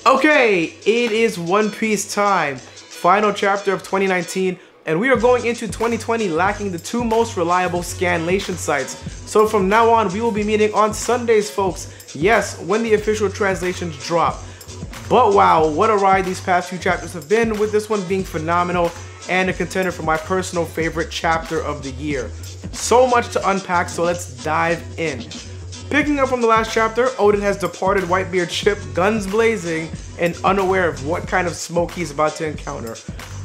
Okay, it is One Piece time. Final chapter of 2019, and we are going into 2020 lacking the two most reliable scanlation sites. So from now on, we will be meeting on Sundays, folks. Yes, when the official translations drop. But wow, what a ride these past few chapters have been, with this one being phenomenal and a contender for my personal favorite chapter of the year. So much to unpack, so let's dive in. Picking up from the last chapter, Oden has departed Whitebeard's ship, guns blazing, and unaware of what kind of smoke he's about to encounter.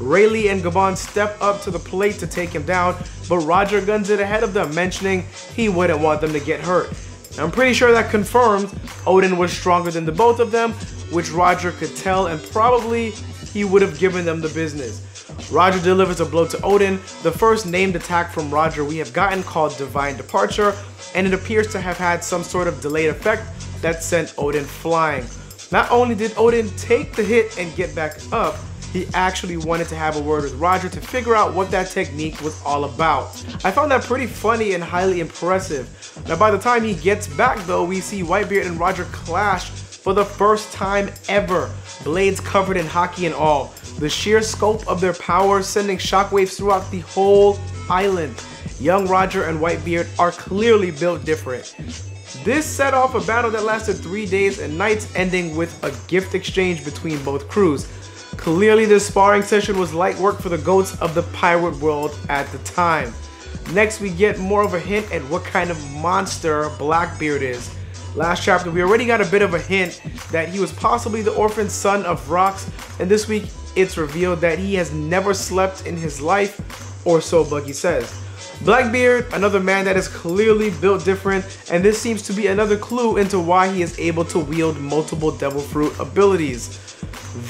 Rayleigh and Gabon step up to the plate to take him down, but Roger guns it ahead of them, mentioning he wouldn't want them to get hurt. I'm pretty sure that confirmed Oden was stronger than the both of them, which Roger could tell, and probably he would have given them the business. Roger delivers a blow to Oden, the first named attack from Roger we have gotten, called Divine Departure, and it appears to have had some sort of delayed effect that sent Oden flying. Not only did Oden take the hit and get back up, he actually wanted to have a word with Roger to figure out what that technique was all about. I found that pretty funny and highly impressive. Now by the time he gets back though, we see Whitebeard and Roger clash for the first time ever, blades covered in haki and all. The sheer scope of their power sending shockwaves throughout the whole island. Young Roger and Whitebeard are clearly built different. This set off a battle that lasted 3 days and nights, ending with a gift exchange between both crews. Clearly this sparring session was light work for the goats of the pirate world at the time. Next we get more of a hint at what kind of monster Blackbeard is. Last chapter we already got a bit of a hint that he was possibly the orphan son of Rocks, and this week it's revealed that he has never slept in his life, or so Buggy says. Blackbeard, another man that is clearly built different, and this seems to be another clue into why he is able to wield multiple Devil Fruit abilities.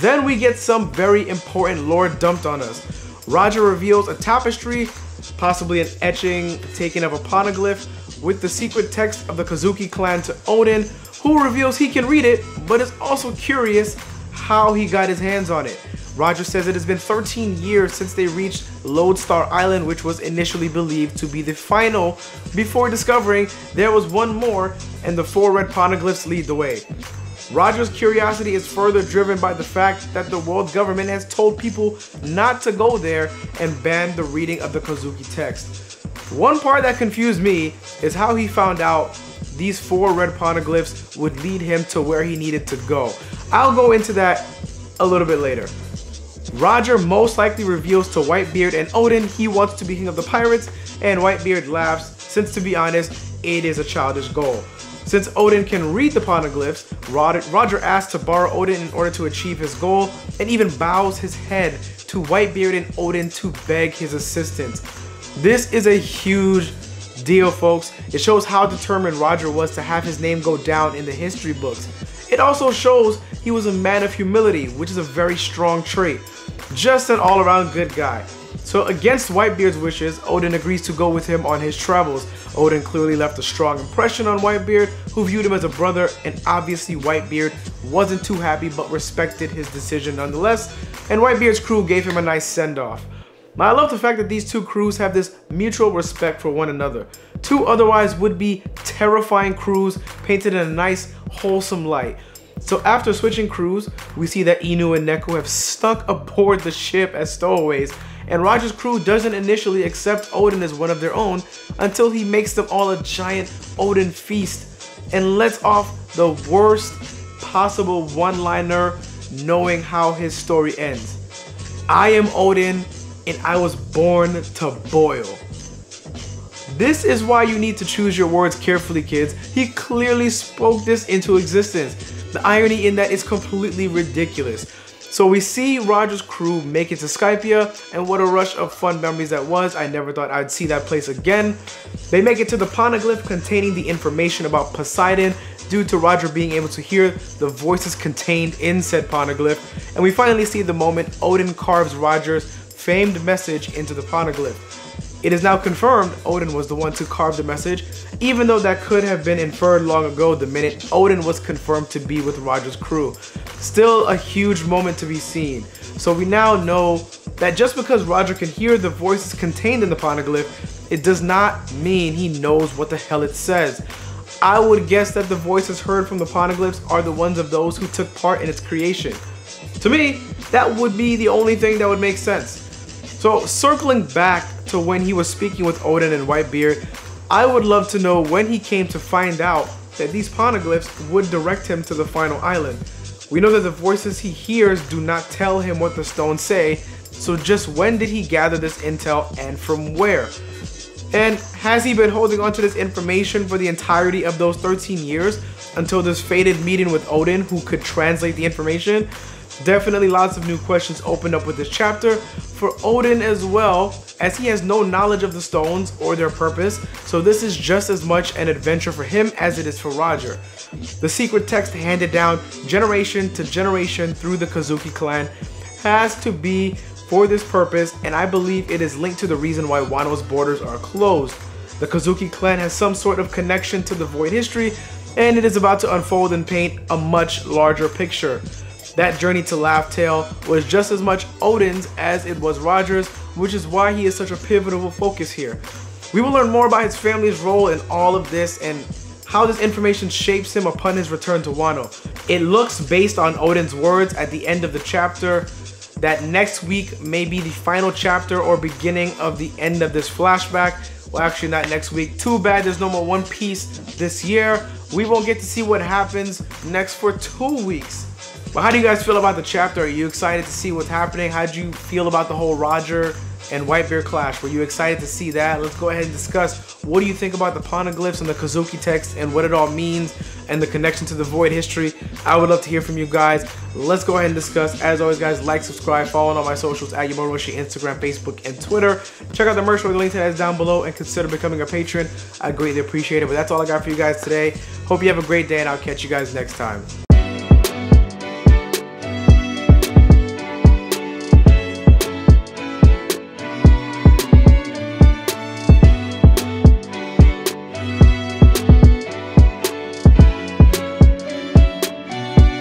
Then we get some very important lore dumped on us. Roger reveals a tapestry, possibly an etching taken of a poneglyph, with the secret text of the Kozuki clan to Oden, who reveals he can read it, but is also curious how he got his hands on it. Roger says it has been 13 years since they reached Lodestar Island, which was initially believed to be the final, before discovering there was one more, and the 4 red poneglyphs lead the way. Roger's curiosity is further driven by the fact that the world government has told people not to go there and banned the reading of the Kozuki text. One part that confused me is how he found out these 4 red poneglyphs would lead him to where he needed to go. I'll go into that a little bit later. Roger most likely reveals to Whitebeard and Oden he wants to be king of the pirates, and Whitebeard laughs, since to be honest, it is a childish goal. Since Oden can read the poneglyphs, Roger asks to borrow Oden in order to achieve his goal, and even bows his head to Whitebeard and Oden to beg his assistance. This is a huge deal, folks. It shows how determined Roger was to have his name go down in the history books. It also shows he was a man of humility, which is a very strong trait. Just an all-around good guy. So against Whitebeard's wishes, Oden agrees to go with him on his travels. Oden clearly left a strong impression on Whitebeard, who viewed him as a brother, and obviously Whitebeard wasn't too happy but respected his decision nonetheless, and Whitebeard's crew gave him a nice send-off. Now I love the fact that these two crews have this mutual respect for one another. Two otherwise would be terrifying crews painted in a nice, wholesome light. So after switching crews, we see that Inu and Neko have stuck aboard the ship as stowaways, and Roger's crew doesn't initially accept Oden as one of their own until he makes them all a giant Oden feast and lets off the worst possible one-liner, knowing how his story ends. I am Oden, and I was born to boil. This is why you need to choose your words carefully, kids. He clearly spoke this into existence. The irony in that is completely ridiculous. So we see Roger's crew make it to Skypia, and what a rush of fun memories that was. I never thought I'd see that place again. They make it to the poneglyph containing the information about Poseidon, due to Roger being able to hear the voices contained in said poneglyph, and we finally see the moment Oden carves Roger's famed message into the poneglyph. It is now confirmed Oden was the one to carve the message, even though that could have been inferred long ago the minute Oden was confirmed to be with Roger's crew. Still a huge moment to be seen. So we now know that just because Roger can hear the voices contained in the poneglyph, it does not mean he knows what the hell it says. I would guess that the voices heard from the poneglyphs are the ones of those who took part in its creation. To me, that would be the only thing that would make sense. So circling back to when he was speaking with Odin and Whitebeard, I would love to know when he came to find out that these poneglyphs would direct him to the final island. We know that the voices he hears do not tell him what the stones say, so just when did he gather this intel and from where? And has he been holding on to this information for the entirety of those 13 years until this fated meeting with Odin, who could translate the information? Definitely lots of new questions opened up with this chapter for Odin as well, as he has no knowledge of the stones or their purpose, so this is just as much an adventure for him as it is for Roger. The secret text handed down generation to generation through the Kazuki clan has to be for this purpose, and I believe it is linked to the reason why Wano's borders are closed. The Kazuki clan has some sort of connection to the Void history, and it is about to unfold and paint a much larger picture. That journey to Laugh Tale was just as much Odin's as it was Roger's, which is why he is such a pivotal focus here. We will learn more about his family's role in all of this and how this information shapes him upon his return to Wano. It looks, based on Odin's words at the end of the chapter, that next week may be the final chapter or beginning of the end of this flashback. Well, actually not next week. Too bad there's no more One Piece this year. We won't get to see what happens next for 2 weeks. But how do you guys feel about the chapter? Are you excited to see what's happening? How did you feel about the whole Roger and Whitebeard clash? Were you excited to see that? Let's go ahead and discuss. What do you think about the poneglyphs and the Kazuki text and what it all means and the connection to the Void history? I would love to hear from you guys. Let's go ahead and discuss. As always, guys, like, subscribe, follow on all my socials at YaBoyRoshi, Instagram, Facebook, and Twitter. Check out the merch, the link to that is down below, and consider becoming a patron. I greatly appreciate it. But that's all I got for you guys today. Hope you have a great day, and I'll catch you guys next time.